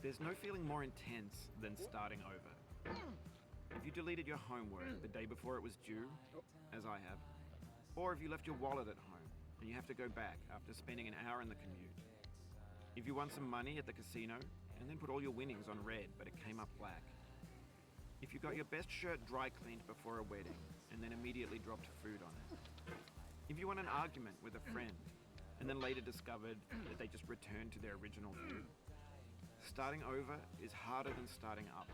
There's no feeling more intense than starting over. If you deleted your homework the day before it was due, as I have, or if you left your wallet at home and you have to go back after spending an hour in the commute. If you won some money at the casino and then put all your winnings on red but it came up black. If you got your best shirt dry cleaned before a wedding and then immediately dropped food on it. If you won an argument with a friend and then later discovered that they just returned to their original view. Starting over is harder than starting up.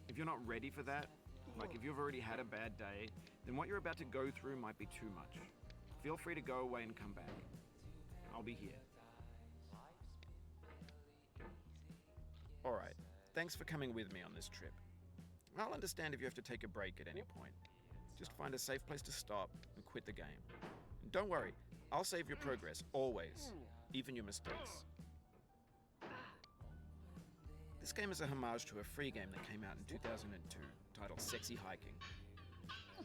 If you're not ready for that, like if you've already had a bad day, then what you're about to go through might be too much. Feel free to go away and come back. I'll be here. Alright, thanks for coming with me on this trip. I'll understand if you have to take a break at any point. Just find a safe place to stop and quit the game. And don't worry, I'll save your progress, always, even your mistakes. This game is a homage to a free game that came out in 2002, titled Sexy Hiking.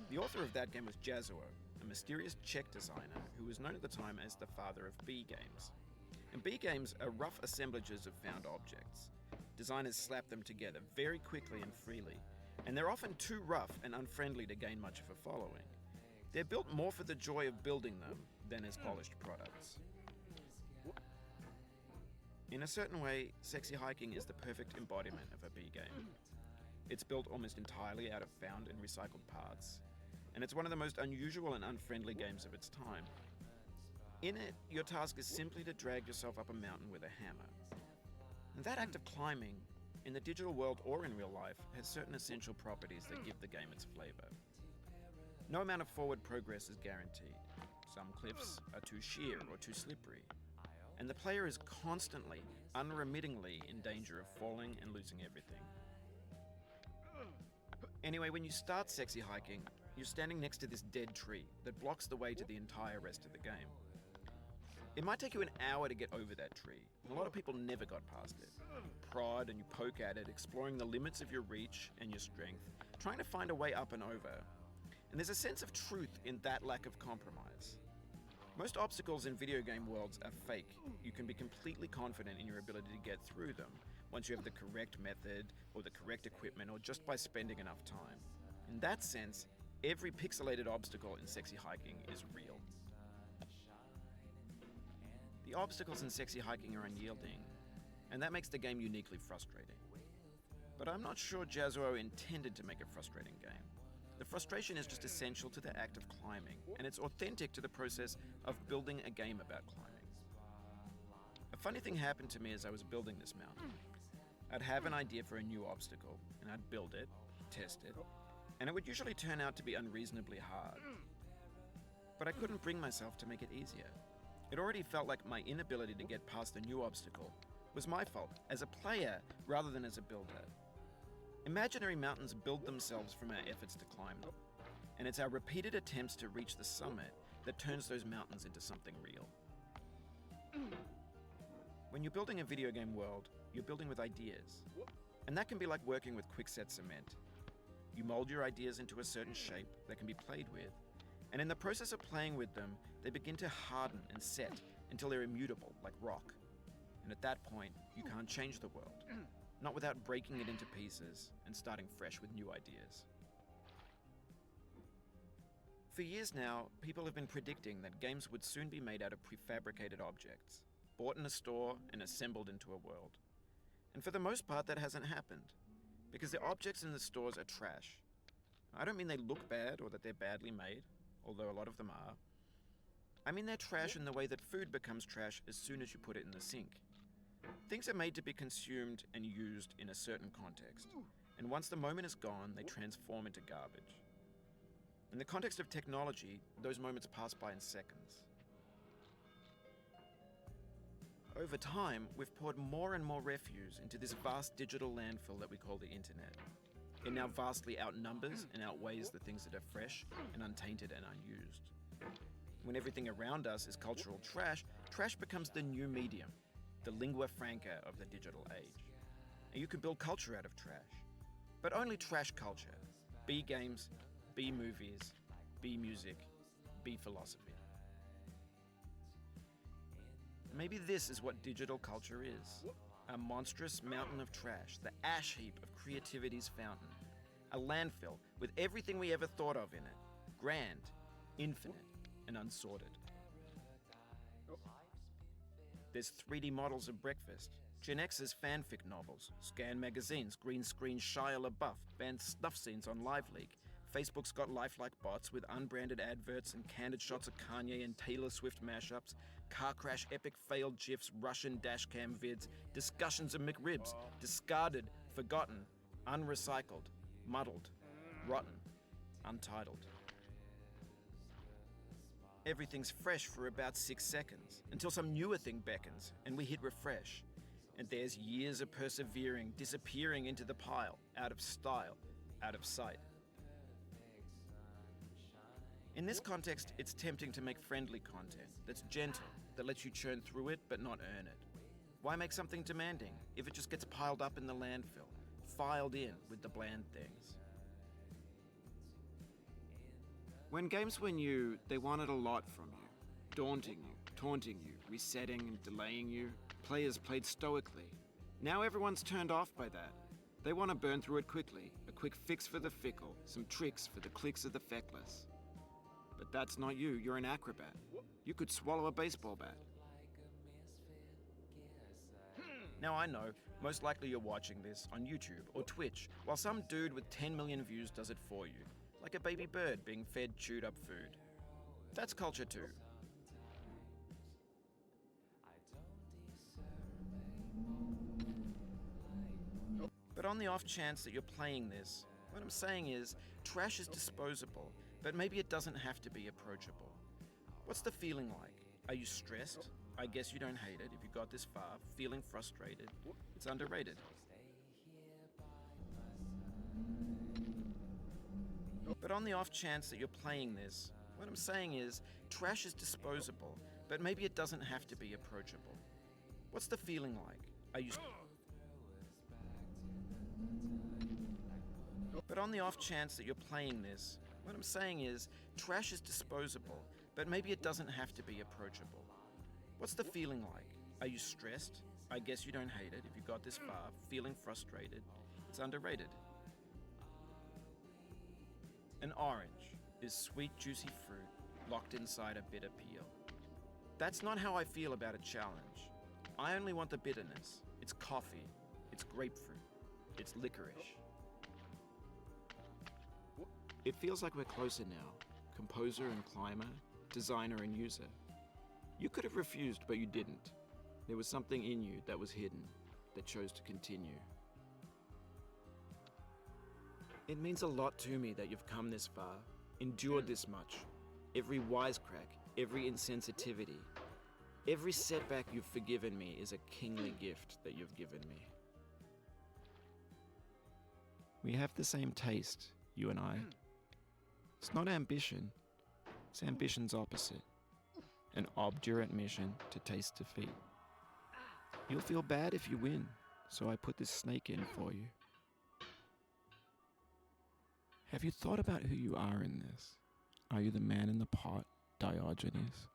The author of that game was Jazuo, a mysterious Czech designer who was known at the time as the father of B games. And B games are rough assemblages of found objects. Designers slap them together very quickly and freely, and they're often too rough and unfriendly to gain much of a following. They're built more for the joy of building them than as polished products. In a certain way, Sexy Hiking is the perfect embodiment of a B game. It's built almost entirely out of found and recycled parts, and it's one of the most unusual and unfriendly games of its time. In it, your task is simply to drag yourself up a mountain with a hammer. And that act of climbing, in the digital world or in real life, has certain essential properties that give the game its flavor. No amount of forward progress is guaranteed. Some cliffs are too sheer or too slippery. And the player is constantly, unremittingly in danger of falling and losing everything. Anyway, when you start Sexy Hiking, you're standing next to this dead tree that blocks the way to the entire rest of the game. It might take you an hour to get over that tree. A lot of people never got past it. You prod and you poke at it, exploring the limits of your reach and your strength, trying to find a way up and over. And there's a sense of truth in that lack of compromise. Most obstacles in video game worlds are fake. You can be completely confident in your ability to get through them once you have the correct method or the correct equipment or just by spending enough time. In that sense, every pixelated obstacle in Sexy Hiking is real. The obstacles in Sexy Hiking are unyielding, and that makes the game uniquely frustrating. But I'm not sure Jazuo intended to make a frustrating game. The frustration is just essential to the act of climbing, and it's authentic to the process of building a game about climbing. A funny thing happened to me as I was building this mountain. I'd have an idea for a new obstacle, and I'd build it, test it, and it would usually turn out to be unreasonably hard. But I couldn't bring myself to make it easier. It already felt like my inability to get past the new obstacle was my fault as a player rather than as a builder. Imaginary mountains build themselves from our efforts to climb them, and it's our repeated attempts to reach the summit that turns those mountains into something real. When you're building a video game world, you're building with ideas, and that can be like working with quickset cement. You mold your ideas into a certain shape that can be played with, and in the process of playing with them, they begin to harden and set until they're immutable, like rock. And at that point, you can't change the world. Not without breaking it into pieces and starting fresh with new ideas. For years now, people have been predicting that games would soon be made out of prefabricated objects, bought in a store and assembled into a world. And for the most part, that hasn't happened, because the objects in the stores are trash. I don't mean they look bad or that they're badly made, although a lot of them are. I mean they're trash in the way that food becomes trash as soon as you put it in the sink. Things are made to be consumed and used in a certain context, and once the moment is gone, they transform into garbage. In the context of technology, those moments pass by in seconds. Over time, we've poured more and more refuse into this vast digital landfill that we call the internet. It now vastly outnumbers and outweighs the things that are fresh and untainted and unused. When everything around us is cultural trash, trash becomes the new medium, the lingua franca of the digital age. And you can build culture out of trash, but only trash culture. B games, B movies, B music, B philosophy. Maybe this is what digital culture is. A monstrous mountain of trash, the ash heap of creativity's fountain. A landfill with everything we ever thought of in it. Grand, infinite, and unsorted. There's 3D models of breakfast, Gen X's fanfic novels, scan magazines, green screen Shia LaBeouf, banned snuff scenes on LiveLeak. Facebook's got lifelike bots with unbranded adverts and candid shots of Kanye and Taylor Swift mashups, car crash epic failed GIFs, Russian dashcam vids, discussions of McRibs, discarded, forgotten, unrecycled, muddled, rotten, untitled. Everything's fresh for about 6 seconds, until some newer thing beckons, and we hit refresh. And there's years of persevering, disappearing into the pile, out of style, out of sight. In this context, it's tempting to make friendly content that's gentle, that lets you churn through it but not earn it. Why make something demanding if it just gets piled up in the landfill, filed in with the bland things? When games were new, they wanted a lot from you. Daunting you, taunting you, resetting and delaying you. Players played stoically. Now everyone's turned off by that. They want to burn through it quickly. A quick fix for the fickle, some tricks for the clicks of the feckless. But that's not you, you're an acrobat. You could swallow a baseball bat. Now I know, most likely you're watching this on YouTube or Twitch, while some dude with 10 million views does it for you. Like a baby bird being fed chewed up food. That's culture too. But on the off chance that you're playing this, what I'm saying is, trash is disposable, but maybe it doesn't have to be approachable. What's the feeling like? Are you stressed? I guess you don't hate it if you got this far. Feeling frustrated? It's underrated. But on the off chance that you're playing this, what I'm saying is, trash is disposable, but maybe it doesn't have to be approachable. What's the feeling like? Are you... But on the off chance that you're playing this, what I'm saying is, trash is disposable, but maybe it doesn't have to be approachable. What's the feeling like? Are you stressed? I guess you don't hate it if you got this far. Feeling frustrated? It's underrated. An orange is sweet, juicy fruit locked inside a bitter peel. That's not how I feel about a challenge. I only want the bitterness. It's coffee. It's grapefruit. It's licorice. It feels like we're closer now. Composer and climber, designer and user. You could have refused, but you didn't. There was something in you that was hidden, that chose to continue. It means a lot to me that you've come this far, endured this much. Every wisecrack, every insensitivity, every setback you've forgiven me is a kingly gift that you've given me. We have the same taste, you and I. It's not ambition, it's ambition's opposite. An obdurate mission to taste defeat. You'll feel bad if you win, so I put this snake in for you. Have you thought about who you are in this? Are you the man in the pot, Diogenes?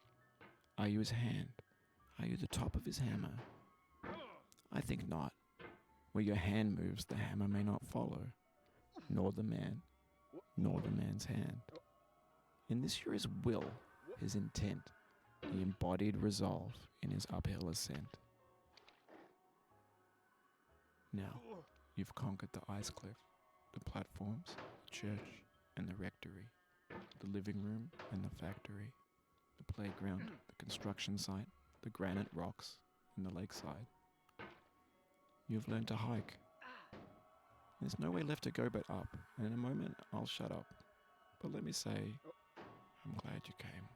Are you his hand? Are you the top of his hammer? I think not. Where your hand moves, the hammer may not follow, nor the man, nor the man's hand. In this you're his will, his intent, the embodied resolve in his uphill ascent. Now, you've conquered the ice cliff, the platforms, the church, and the rectory, the living room and the factory, the playground, the construction site, the granite rocks, and the lakeside. You've learned to hike. There's no way left to go but up, and in a moment I'll shut up. But let me say, I'm glad you came.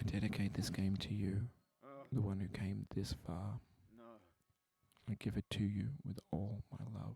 I dedicate this game to you, the one who came this far. No. I give it to you with all my love.